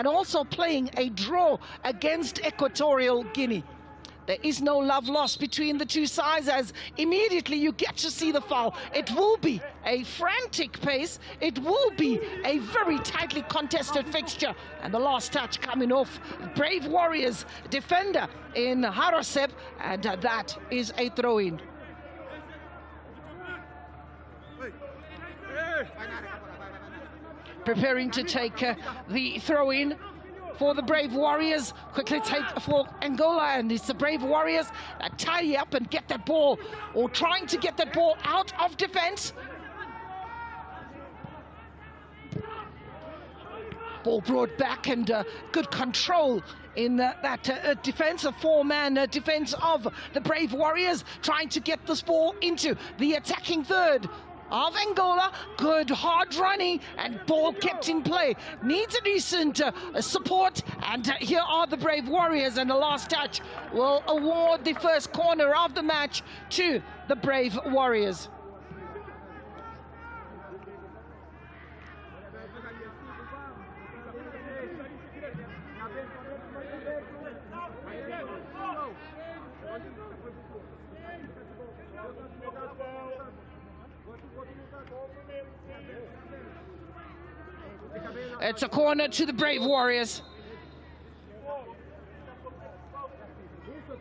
and also playing a draw against Equatorial Guinea. There is no love lost between the two sides, as immediately you get to see the foul. It will be a frantic pace. It will be a very tightly contested fixture. And the last touch coming off Brave Warriors defender in Harosep, and that is a throw-in. Preparing to take the throw-in for the Brave Warriors. Quickly take for Angola, and it's the Brave Warriors that tie up and get that ball, or trying to get that ball out of defense. Ball brought back, and good control in that defensive four-man defense of the Brave Warriors, trying to get this ball into the attacking third of Angola. Good hard running, and ball kept in play. Needs a decent support, and here are the Brave Warriors, and the last touch will award the first corner of the match to the Brave Warriors. It's a corner to the Brave Warriors.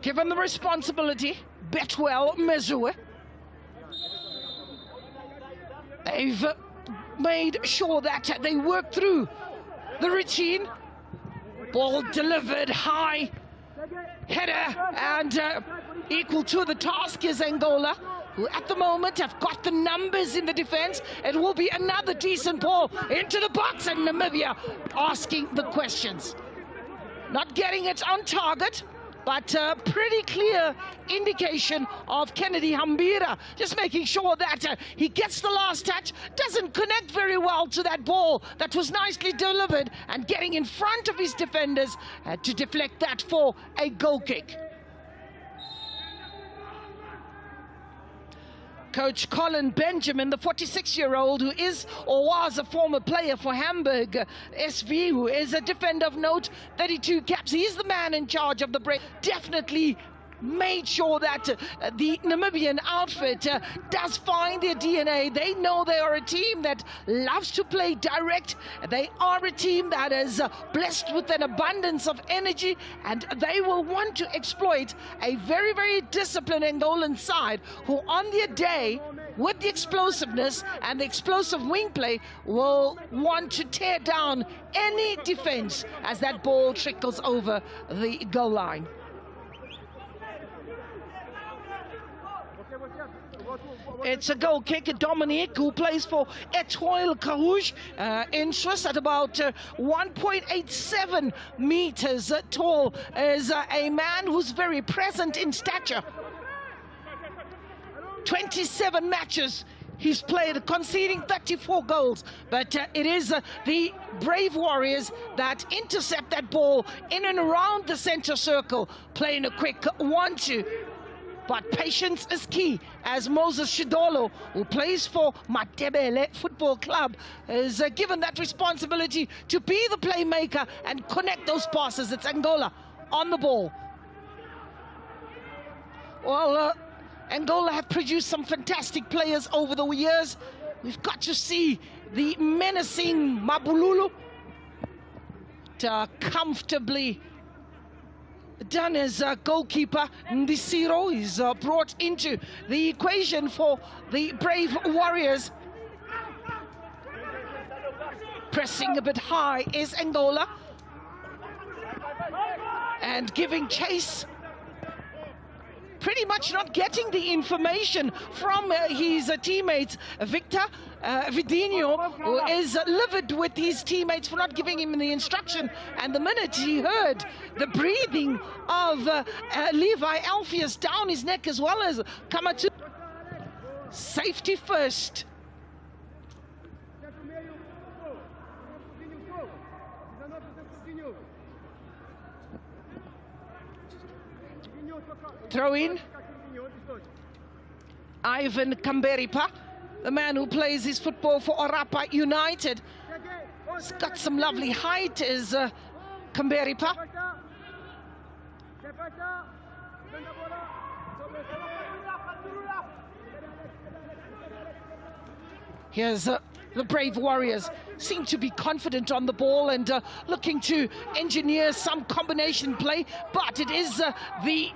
Given the responsibility, Betwell Mezue. They've made sure that they work through the routine. Ball delivered high, header, and equal to the task is Angola, who at the moment have got the numbers in the defense. It will be another decent ball into the box, and Namibia asking the questions. Not getting it on target, but pretty clear indication of Kennedy Hambira, just making sure that he gets the last touch, doesn't connect very well to that ball that was nicely delivered, and getting in front of his defenders to deflect that for a goal kick. Coach Colin Benjamin, the 46-year-old who is or was a former player for Hamburg SV, who is a defender of note, 32 caps. He's the man in charge of the break. Definitely made sure that the Namibian outfit does find their DNA. They know they are a team that loves to play direct. They are a team that is blessed with an abundance of energy, and they will want to exploit a very, very disciplined Angolan side, who on their day, with the explosiveness and the explosive wing play, will want to tear down any defense as that ball trickles over the goal line. It's a goal kick. Dominique, who plays for HollywoodBets in Swiss, at about 1.87 meters tall, is a man who's very present in stature. 27 matches he's played, conceding 34 goals, but it is the Brave Warriors that intercept that ball in and around the center circle, playing a quick 1-2. But patience is key, as Moses Shidolo, who plays for Matebele Football Club, is given that responsibility to be the playmaker and connect those passes. It's Angola on the ball. Well, Angola have produced some fantastic players over the years. We've got to see the menacing Mabululu comfortably done as goalkeeper. Ndisiro is brought into the equation for the Brave Warriors. Pressing a bit high is Angola, and giving chase. Pretty much not getting the information from his teammates. Victor Vidinho, who is livid with his teammates for not giving him the instruction, and the minute he heard the breathing of Levi Alpheus down his neck, as well as Kamatu. Safety first. Throw in Ivan Kamberipa, the man who plays his football for Orapa United. He's got some lovely height, is Kamberipa. Here's the Brave Warriors seem to be confident on the ball and looking to engineer some combination play, but it is the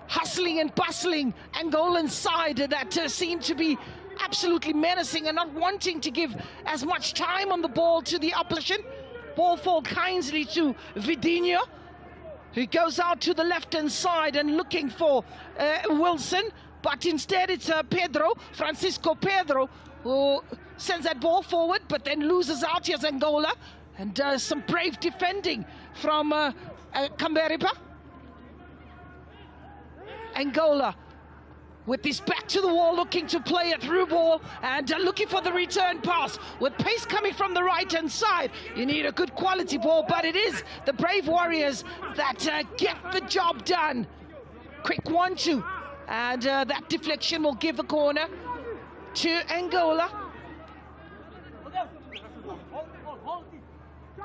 hustling and bustling Angolan side that seem to be absolutely menacing and not wanting to give as much time on the ball to the opposition. Ball fall kindly to Vidinho, who goes out to the left-hand side and looking for Wilson, but instead it's Francisco Pedro, who sends that ball forward, but then loses out. Here's Angola, and some brave defending from Kamberipa. Angola with his back to the wall, looking to play a through ball and looking for the return pass. With pace coming from the right-hand side, you need a good quality ball, but it is the Brave Warriors that get the job done. Quick 1-2, and that deflection will give a corner to Angola.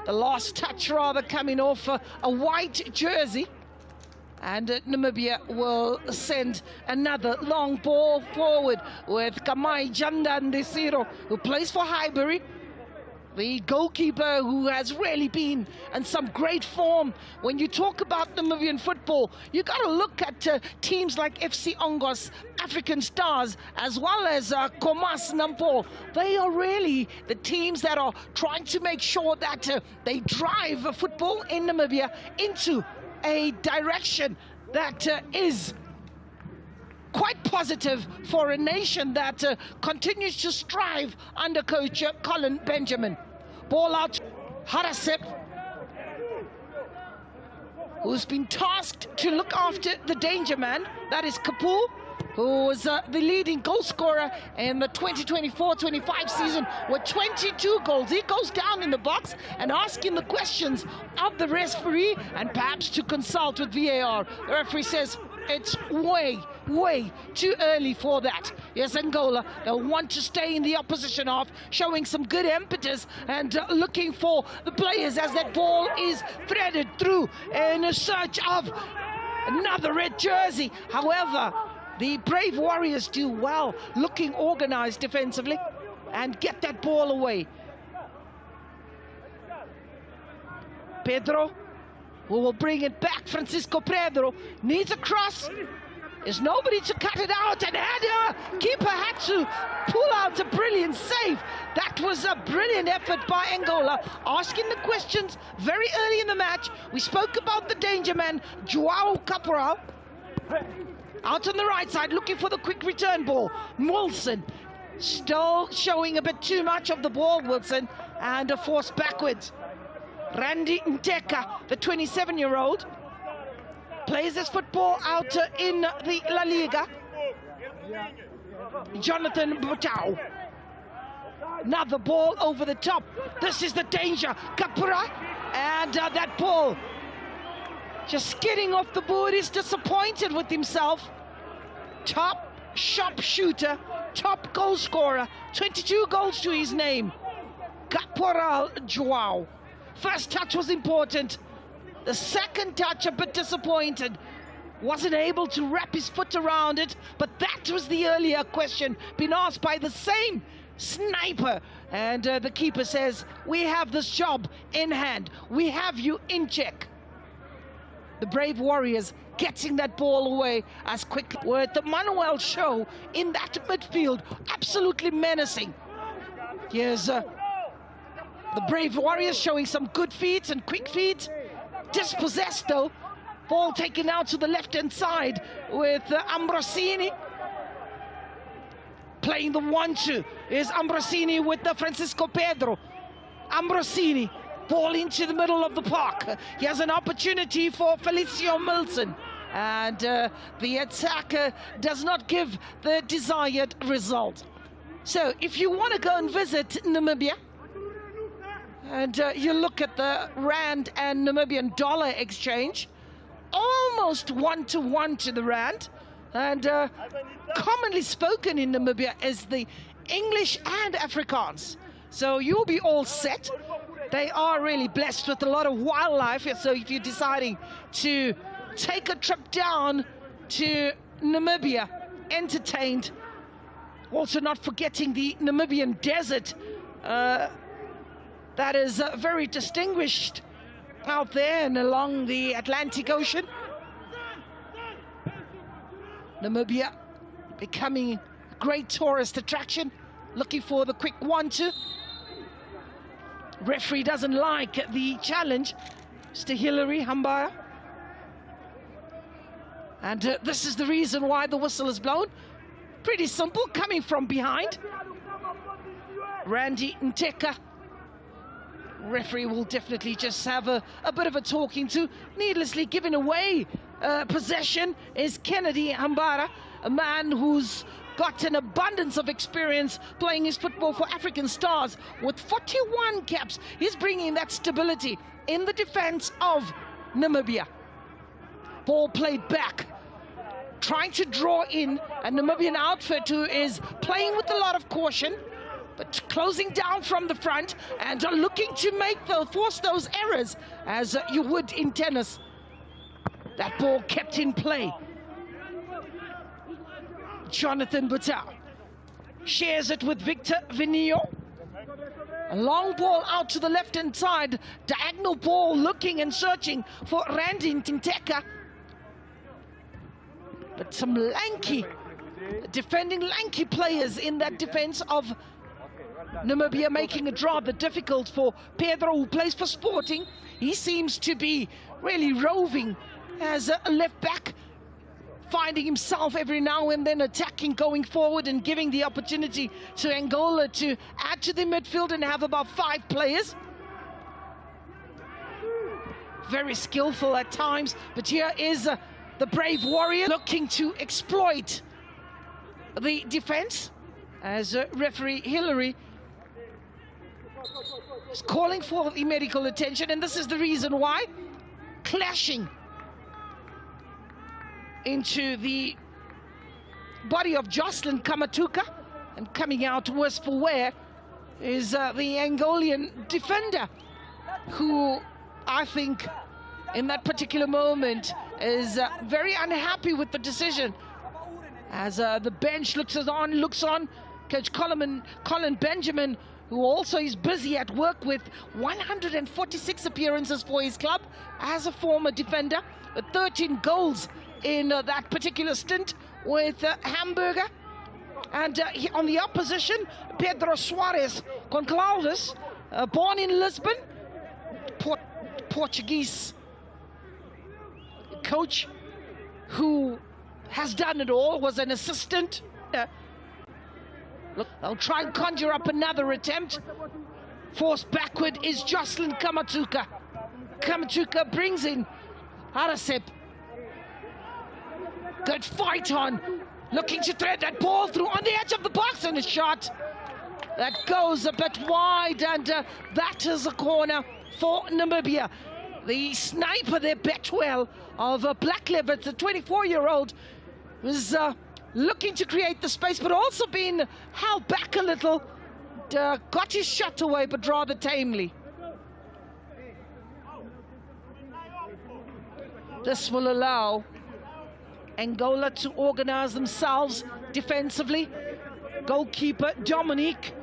The last touch rather coming off a white jersey. And Namibia will send another long ball forward with Kamai Jandandesiro, who plays for Highbury. The goalkeeper who has really been in some great form. When you talk about Namibian football, you got to look at teams like FC Ongos, African Stars, as well as Komas Nampol. They are really the teams that are trying to make sure that they drive football in Namibia into a direction that is quite positive for a nation that continues to strive under coach Colin Benjamin. Ball out, Harasep, who's been tasked to look after the danger man, that is Kapoor, who was the leading goal scorer in the 2024-25 season with 22 goals. He goes down in the box and asking the questions of the referee and perhaps to consult with VAR. The referee says it's way too early for that. Yes, Angola, they'll want to stay in the opposition half, showing some good impetus and looking for the players as that ball is threaded through in a search of another red jersey. However, the Brave Warriors do well, looking organized defensively, and get that ball away. Pedro, who will bring it back. Francisco Pedro needs a cross. There's nobody to cut it out, and header. Keeper had to pull out a brilliant save. That was a brilliant effort by Angola, asking the questions very early in the match. We spoke about the danger man, Joao Caporal. Out on the right side, looking for the quick return ball. Wilson, still showing a bit too much of the ball, Wilson, and a force backwards. Randy Nteka, the 27-year-old, plays this football out in the La Liga. Jonathan Butau. Another ball over the top. This is the danger. Capura, and that ball just skidding off the board. Is disappointed with himself. Top sharpshooter, top goal scorer, 22 goals to his name. Caporal Joao. First touch was important. The second touch a bit disappointed. Wasn't able to wrap his foot around it, but that was the earlier question being asked by the same sniper. And the keeper says, we have this job in hand. We have you in check. The Brave Warriors getting that ball away as quickly. With the Manuel show in that midfield, absolutely menacing. Here's the Brave Warriors showing some good feet and quick feet. Dispossessed though. Ball taken out to the left-hand side with Ambrosini. Playing the 1-2 is Ambrosini with the Francisco Pedro. Ambrosini. Ball into the middle of the park. He has an opportunity for Felicio Milson. And the attacker does not give the desired result. So if you want to go and visit Namibia, and you look at the Rand and Namibian dollar exchange, almost 1-to-1 to the Rand. And commonly spoken in Namibia is the English and Afrikaans. So you'll be all set. They are really blessed with a lot of wildlife, so if you're deciding to take a trip down to Namibia, entertained. Also not forgetting the Namibian desert that is very distinguished out there and along the Atlantic Ocean. Namibia becoming a great tourist attraction, looking for the quick 1-2. Referee doesn't like the challenge, Mr. Hillary Hambaya. And this is the reason why the whistle is blown. Pretty simple, coming from behind. Randy Nteka. Referee will definitely just have a bit of a talking to. Needlessly giving away possession is Kennedy Hambara, a man who's got an abundance of experience playing his football for African Stars. With 41 caps, he's bringing that stability in the defense of Namibia. Ball played back, trying to draw in a Namibian outfit who is playing with a lot of caution, but closing down from the front and are looking to force those errors as you would in tennis. That ball kept in play. Jonathan Butau shares it with Victor Vinio. A long ball out to the left-hand side, diagonal ball looking and searching for Randy Nteka. But some defending lanky players in that defense of Namibia, making it rather difficult for Pedro, who plays for Sporting. He seems to be really roving as a left back, finding himself every now and then attacking, going forward and giving the opportunity to Angola to add to the midfield and have about 5 players. Very skillful at times, but here is the brave warrior looking to exploit the defense as referee Hillary is calling for the medical attention, and this is the reason why. Clashing into the body of Jocelyn Kamatuka, and coming out worse for wear is the Angolian defender, who I think in that particular moment is very unhappy with the decision, as the bench looks on. Coach Colin Benjamin, who also is busy at work with 146 appearances for his club as a former defender, 13 goals in that particular stint with Hamburger. And on the opposition, Pedro Soares Concalves, born in Lisbon, Portuguese coach who has done it all, was an assistant. They'll try and conjure up another attempt. Forced backward is Jocelyn Kamatuka. Kamatuka brings in Arasep. Good fight on, looking to thread that ball through on the edge of the box, and a shot that goes a bit wide, and that is a corner for Namibia. The sniper there, Betwell of Blacklever, the 24-year-old, was looking to create the space, but also being held back a little. Got his shot away, but rather tamely. This will allow Angola to organize themselves defensively. Goalkeeper Dominique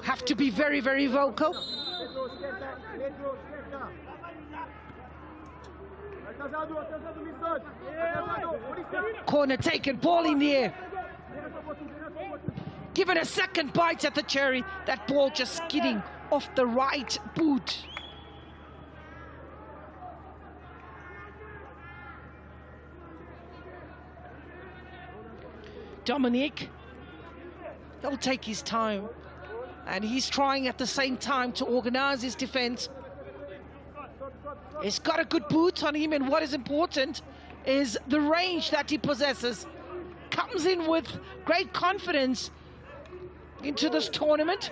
have to be very, very vocal. Corner taken, ball in the air. Give it a second bite at the cherry. That ball just skidding off the right boot. Dominique, he'll take his time, and he's trying at the same time to organize his defense. He's got a good boot on him, and what is important is the range that he possesses. Comes in with great confidence into this tournament.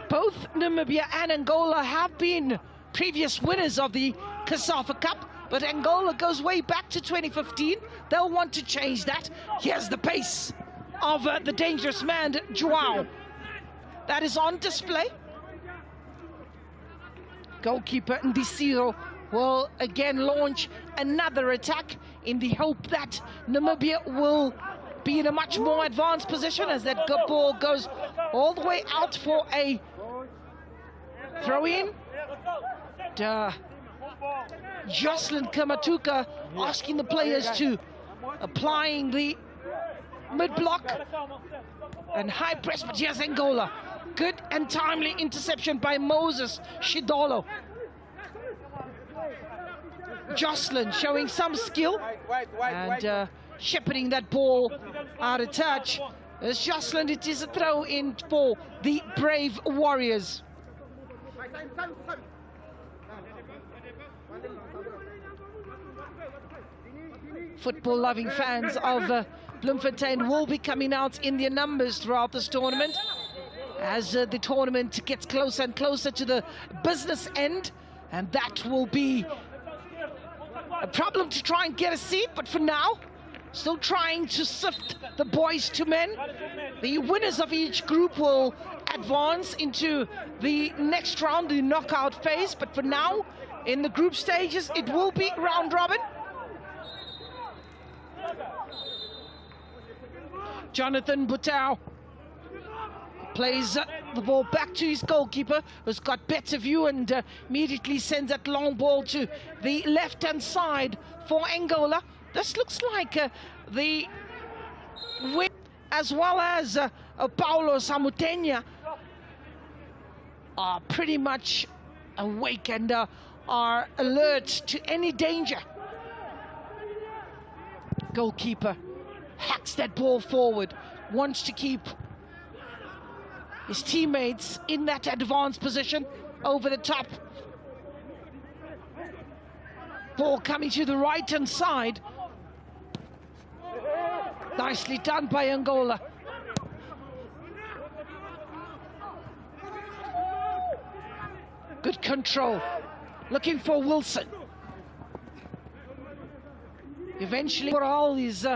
Both Namibia and Angola have been previous winners of the COSAFA Cup, but Angola goes way back to 2015. They'll want to change that. Here's the pace of the dangerous man, João. that is on display. Goalkeeper Ndisiro will again launch another attack in the hope that Namibia will be in a much more advanced position as that ball goes all the way out for a throw-in. Jocelyn Kamatuka asking the players to applying the mid-block and high press, but here's Angola. Good and timely interception by Moses Shidolo. Jocelyn showing some skill and shepherding that ball out of touch. As Jocelyn, it is a throw in for the Brave Warriors. Football-loving fans of Bloemfontein will be coming out in their numbers throughout this tournament as the tournament gets closer and closer to the business end, and that will be a problem to try and get a seat, but for now, still trying to sift the boys to men. The winners of each group will advance into the next round, the knockout phase, but for now, in the group stages, it will be round robin. Jonathan Butau plays the ball back to his goalkeeper, who's got better view and immediately sends that long ball to the left-hand side for Angola. This looks like the win, as well as Paulo Samutenya, are pretty much awake and are alert to any danger. Goalkeeper hacks that ball forward, wants to keep his teammates in that advanced position over the top. Ball coming to the right-hand side. Nicely done by Angola. Good control. Looking for Wilson. Eventually, Coral is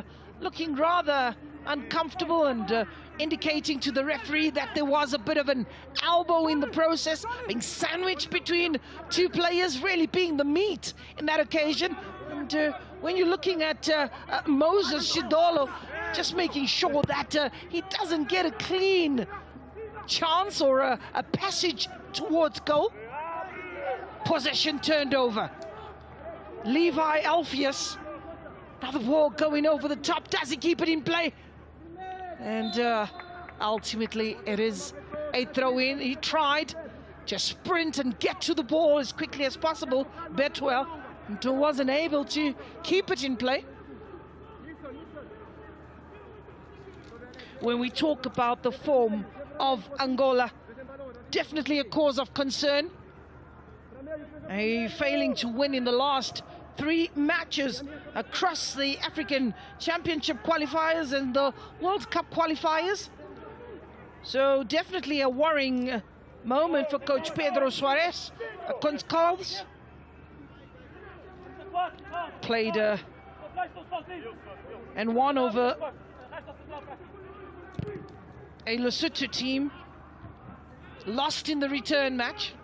looking rather uncomfortable and indicating to the referee that there was a bit of an elbow in the process, being sandwiched between two players, really being the meat in that occasion. And when you're looking at Moses Shidolo, just making sure that he doesn't get a clean chance or a passage towards goal. Possession turned over. Levi Alpheus, another ball going over the top. Does he keep it in play? And ultimately it is a throw-in. He tried to sprint and get to the ball as quickly as possible, Betwell, and wasn't able to keep it in play. When we talk about the form of Angola, definitely a cause of concern. Failing to win in the last 3 matches across the African Championship qualifiers and the World Cup qualifiers. So definitely a worrying moment for coach Pedro Soares. Conscalves played and won over a Lesotho team, lost in the return match.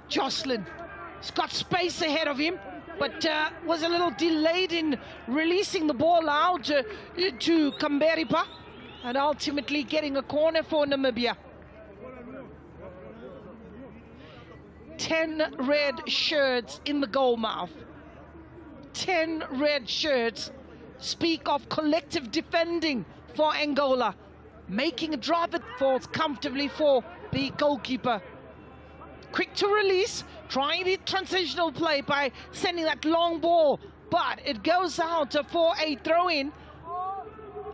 Jocelyn has got space ahead of him, but was a little delayed in releasing the ball out to Kamberipa, and ultimately getting a corner for Namibia. 10 red shirts in the goal mouth. 10 red shirts speak of collective defending for Angola, making it rather falls comfortably for the goalkeeper. Quick to release, trying the transitional play by sending that long ball, but it goes out for a throw-in.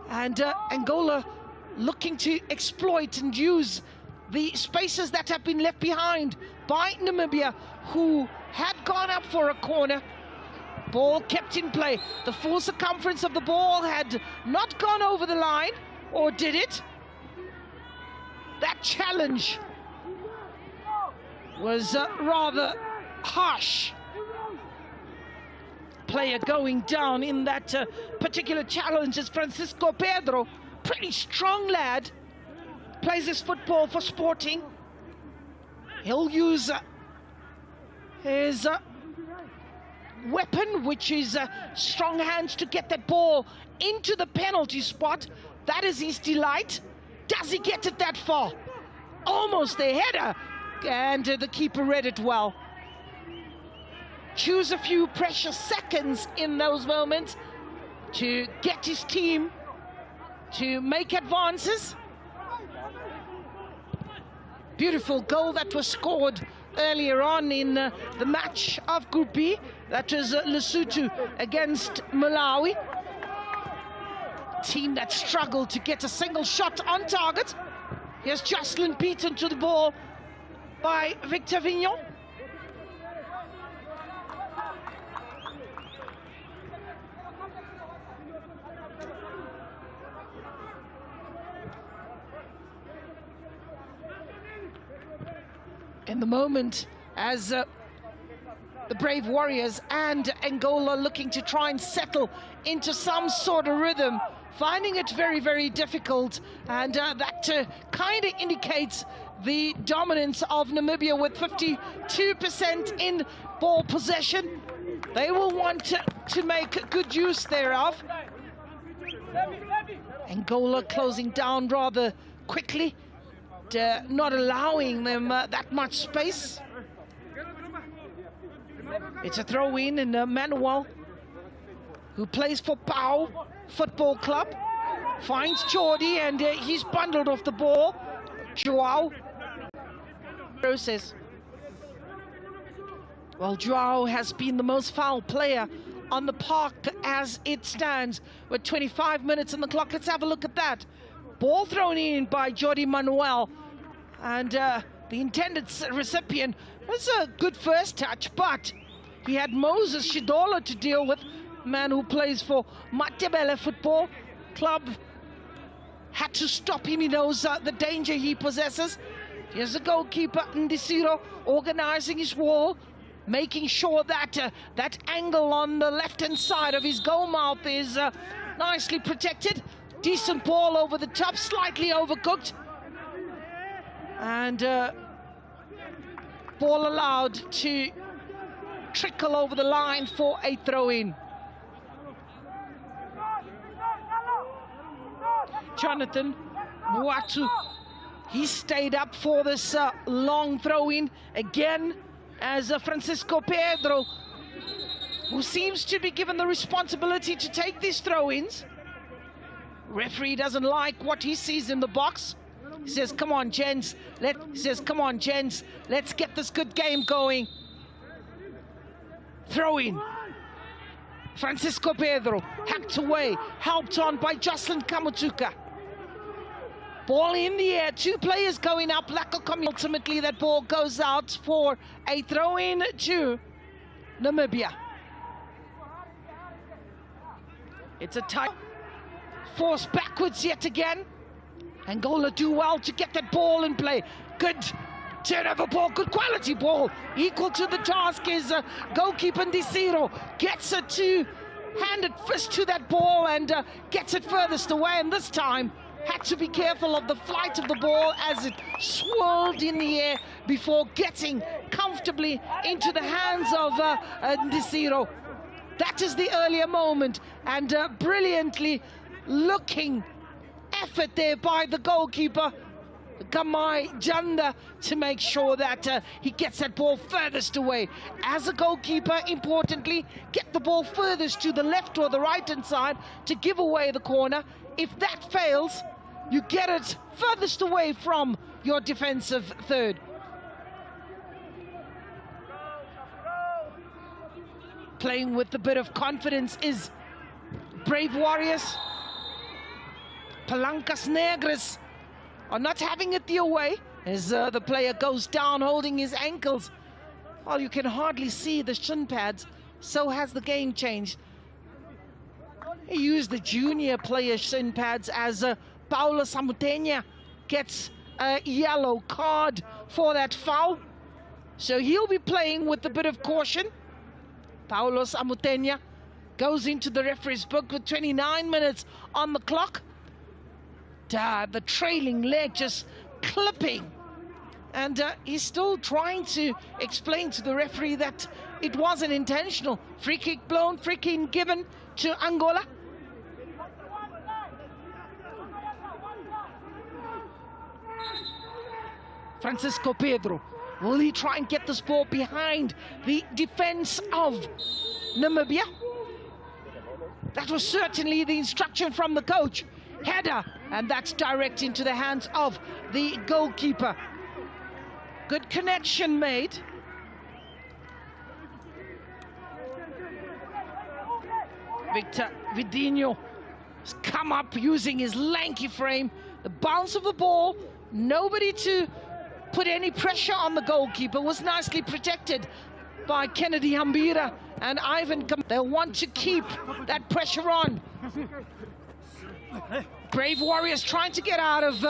And Angola looking to exploit and use the spaces that have been left behind by Namibia, who had gone up for a corner. Ball kept in play. The full circumference of the ball had not gone over the line, or did it? That challenge was rather harsh. Player going down in that particular challenge is Francisco Pedro, pretty strong lad. Plays his football for Sporting. He'll use his weapon, which is strong hands, to get that ball into the penalty spot. That is his delight. Does he get it that far? Almost a header, and the keeper read it well. Choose a few precious seconds in those moments to get his team to make advances. Beautiful goal that was scored earlier on in the match of Group B. That was Lesotho against Malawi. Team that struggled to get a single shot on target. Here's Jocelyn beaten to the ball by Victor Vignon. In the moment, as the Brave Warriors and Angola looking to try and settle into some sort of rhythm, finding it very, very difficult, and that kind of indicates the dominance of Namibia with 52% in ball possession. They will want to make good use thereof. Angola closing down rather quickly, not allowing them that much space. It's a throw-in, and Manuel, who plays for Pau Football Club, finds Jordi, and he's bundled off the ball. Joao process. Well, Joao has been the most foul player on the park as it stands, with 25 minutes on the clock. Let's have a look at that. Ball thrown in by Jordi Manuel, and the intended recipient was a good first touch, but he had Moses Shidola to deal with, man who plays for Matebele Football Club. Had to stop him. He knows the danger he possesses. Here's the goalkeeper, Ndisiro, organizing his wall, making sure that that angle on the left-hand side of his goal mouth is nicely protected. Decent ball over the top, slightly overcooked. And ball allowed to trickle over the line for a throw-in. Jonathan Boatu, he stayed up for this long throw-in again, as Francisco Pedro, who seems to be given the responsibility to take these throw-ins. Referee doesn't like what he sees in the box. He says, come on, gents. Come on, gents. Let's get this good game going. Throw in. Francisco Pedro, hacked away, helped on by Jocelyn Kamutuka. Ball in the air, two players going up. Ultimately, that ball goes out for a throw-in to Namibia. It's a tight force backwards yet again. Angola do well to get that ball in play. Good turnover ball, good quality ball. Equal to the task is goalkeeper Ndisiro. Gets it to hand it first to that ball and gets it furthest away. And this time had to be careful of the flight of the ball as it swirled in the air before getting comfortably into the hands of Ndisiro. That is the earlier moment, and brilliantly looking effort there by the goalkeeper, Gamai Janda, to make sure that he gets that ball furthest away. As a goalkeeper, importantly, get the ball furthest to the left or the right-hand side to give away the corner. If that fails, you get it furthest away from your defensive third. Playing with a bit of confidence is Brave Warriors. Palancas Negras are not having it their way as the player goes down holding his ankles. Well, you can hardly see the shin pads. So has the game changed. He used the junior player shin pads as Paulo Samutenya gets a yellow card for that foul. So he'll be playing with a bit of caution. Paulo Samutenya goes into the referee's book with 29 minutes on the clock. the trailing leg just clipping. And he's still trying to explain to the referee that it wasn't intentional. Free kick blown, free kick given to Angola. Francisco Pedro, will he try and get this ball behind the defense of Namibia? That was certainly the instruction from the coach. Header, and that's direct into the hands of the goalkeeper. Good connection made. Victor Vidinho has come up using his lanky frame. The bounce of the ball, nobody to put any pressure on the goalkeeper, was nicely protected by Kennedy Hambira and Ivan. They want to keep that pressure on. Brave Warriors trying to get out of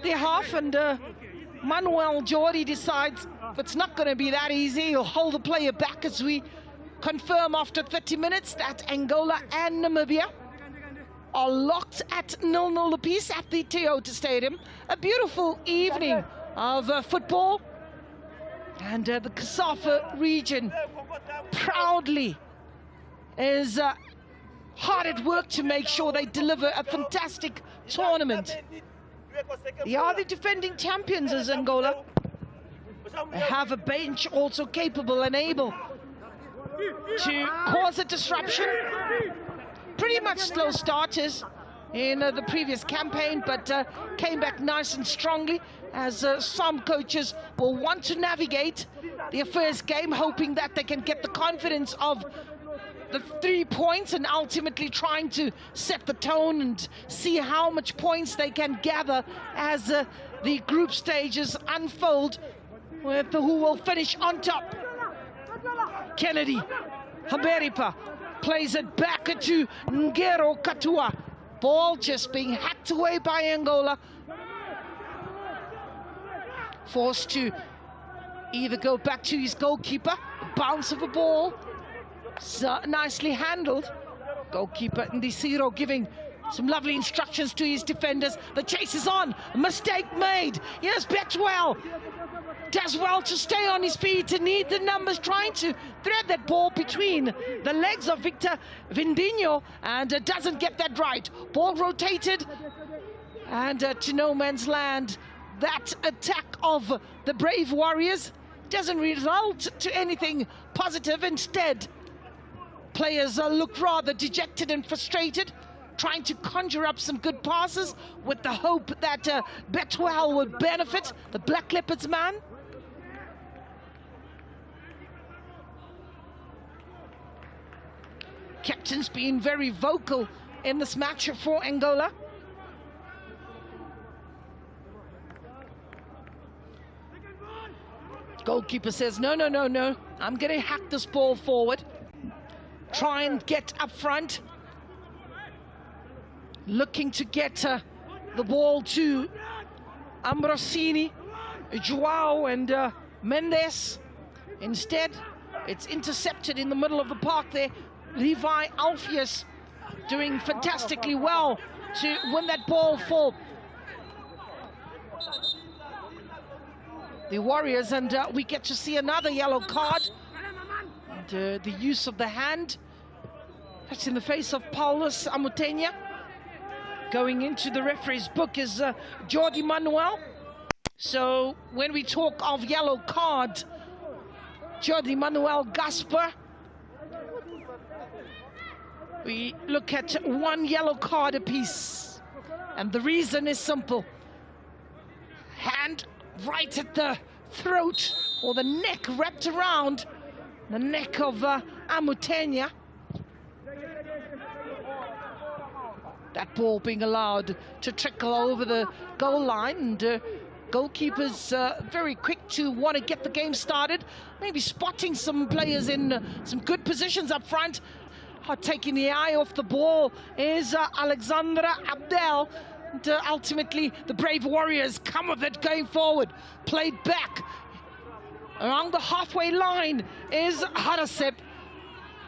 their half, and Manuel Jordi decides it's not going to be that easy. He'll hold the player back as we confirm after 30 minutes that Angola and Namibia are locked at 0-0 apiece at the Toyota Stadium. A beautiful evening of football, and the COSAFA region proudly is hard at work to make sure they deliver a fantastic tournament. They are the defending champions as Angola. They have a bench also capable and able to cause a disruption. Pretty much slow starters in the previous campaign, but came back nice and strongly, as some coaches will want to navigate their first game, hoping that they can get the confidence of the 3 points and ultimately trying to set the tone and see how much points they can gather as the group stages unfold, with who will finish on top. Kennedy Hamberipa plays it back to Ngero Katua. Ball just being hacked away by Angola. Forced to either go back to his goalkeeper. Bounce of the ball. So nicely handled. Goalkeeper Ndisiro giving some lovely instructions to his defenders. The chase is on. A mistake made. Yes, Betwell does well to stay on his feet and need the numbers, trying to thread that ball between the legs of Victor Vidinho, and doesn't get that right. Ball rotated and to no man's land. That attack of the Brave Warriors doesn't result to anything positive. Instead, players look rather dejected and frustrated, trying to conjure up some good passes with the hope that Betwell would benefit, the Black Leopards man. Captain's been very vocal in this match for Angola. Goalkeeper says, no, no, no, no. I'm going to hack this ball forward. Try and get up front. Looking to get the ball to Ambrosini, Joao and Mendes. Instead, it's intercepted in the middle of the park there. Levi Alpheus doing fantastically well to win that ball for the Warriors, and we get to see another yellow card. And the use of the hand, that's in the face of Paulus Amutenya. Going into the referee's book is Jordi Manuel. So when we talk of yellow card, Jordi Manuel Gaspar, we look at one yellow card apiece, and the reason is simple. Hand right at the throat, or the neck, wrapped around the neck of Amutenya. That ball being allowed to trickle over the goal line, and goalkeepers very quick to want to get the game started, maybe spotting some players in some good positions up front. Taking the eye off the ball is Alexandra Abdel. And ultimately, the Brave Warriors come with it going forward. Played back. Around the halfway line is Harasep.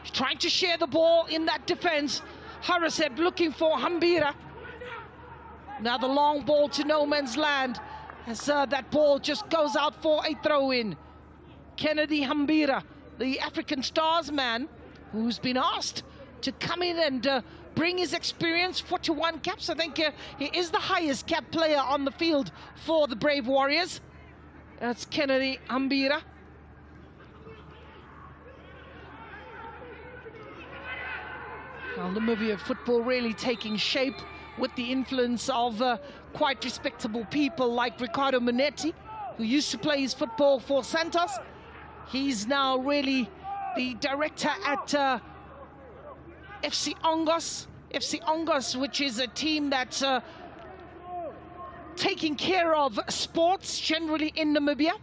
He's trying to share the ball in that defense. Harasep looking for Hambira. Now the long ball to no man's land as that ball just goes out for a throw-in. Kennedy Hambira, the African Stars man, who's been asked to come in and bring his experience. 41 caps. I think he is the highest cap player on the field for the Brave Warriors. That's Kennedy Hambira. Well, Namibia football really taking shape with the influence of quite respectable people like Ricardo Monetti, who used to play his football for Santos. He's now really the director at FC Angos, which is a team that's taking care of sports generally in Namibia.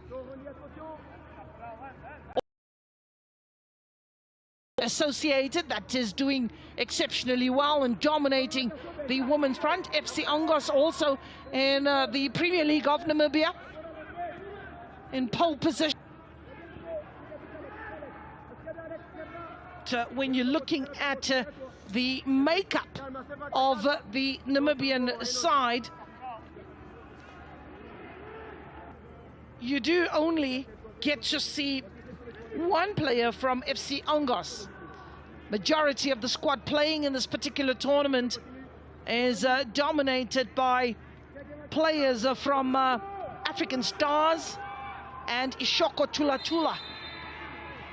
Associated, that is doing exceptionally well and dominating the women's front. FC Angos also in the Premier League of Namibia in pole position. When you're looking at the makeup of the Namibian side, you do only get to see one player from FC Angos. Majority of the squad playing in this particular tournament is dominated by players from African Stars and Ishoko Tula Tula.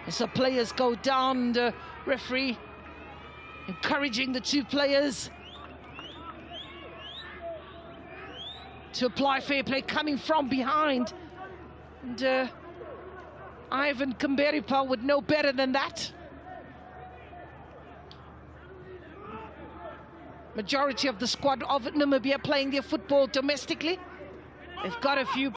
So players go down, and the referee encouraging the two players to apply fair play coming from behind. And Ivan Kamberipa would know better than that. Majority of the squad of Namibia playing their football domestically. They've got a few